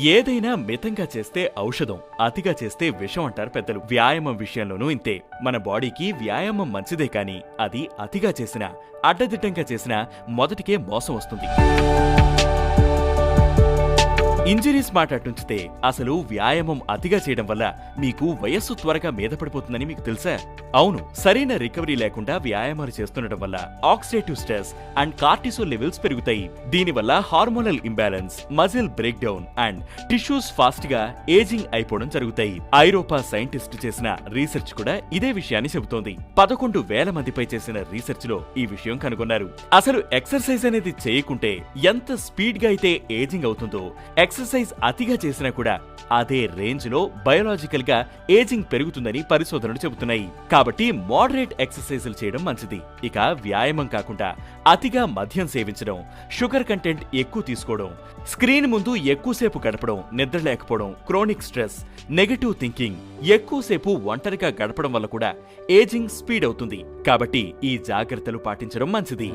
ఏదైనా మితంగా చేస్తే ఔషధం, అతిగా చేస్తే విషం అంటారు పెద్దలు. వ్యాయామం విషయంలోనూ ఇంతే. మన బాడీకి వ్యాయామం మంచిదే కానీ అది అతిగా చేసినా, అడ్డదిడ్డంగా చేసినా మొదటికే మోసం వస్తుంది. ఇంజరీస్ మాట అటుంచితే అసలు వ్యాయామం అతిగా చేయడం వల్ల మీకు వయస్సు త్వరగా మీద పడిపోతుందని మీకు తెలుసా? అవును, సరైన రికవరీ లేకుండా వ్యాయామాలు చేస్తుండటం వల్ల oxidative stress and cortisol levels పెరుగుతాయి. దీనివల్ల hormonal imbalance, muscle break down and tissues fast గా ఏజింగ్ అయిపోవడం జరుగుతాయి. ఐరోపా సైంటిస్ట్ చేసిన రీసెర్చ్ కూడా ఇదే విషయాన్ని చెబుతోంది. 11,000 మందిపై చేసిన రీసెర్చ్ లో ఈ విషయం కనుగొన్నారు. అసలు ఎక్సర్సైజ్ అనేది చేయకుంటే ఎంత స్పీడ్ గా అయితే ఏజింగ్ అవుతుందో, ఎక్సర్సైజ్ అతిగా చేసినా కూడా అదే రేంజ్ లో బయోలాజికల్ గా ఏజింగ్ పెరుగుతుందని పరిశోధనలు చెబుతున్నాయి. కాబట్టి మోడరేట్ ఎక్సర్సైజులు చేయడం మంచిది. ఇక వ్యాయామం కాకుండా అతిగా మద్యం సేవించడం, షుగర్ కంటెంట్ ఎక్కువ తీసుకోవడం, స్క్రీన్ ముందు ఎక్కువసేపు గడపడం, నిద్ర లేకపోవడం, క్రోనిక్ స్ట్రెస్, నెగటివ్ థింకింగ్, ఎక్కువసేపు ఒంటరిగా గడపడం వల్ల కూడా ఏజింగ్ స్పీడ్ అవుతుంది. కాబట్టి ఈ జాగ్రత్తలు పాటించడం మంచిది.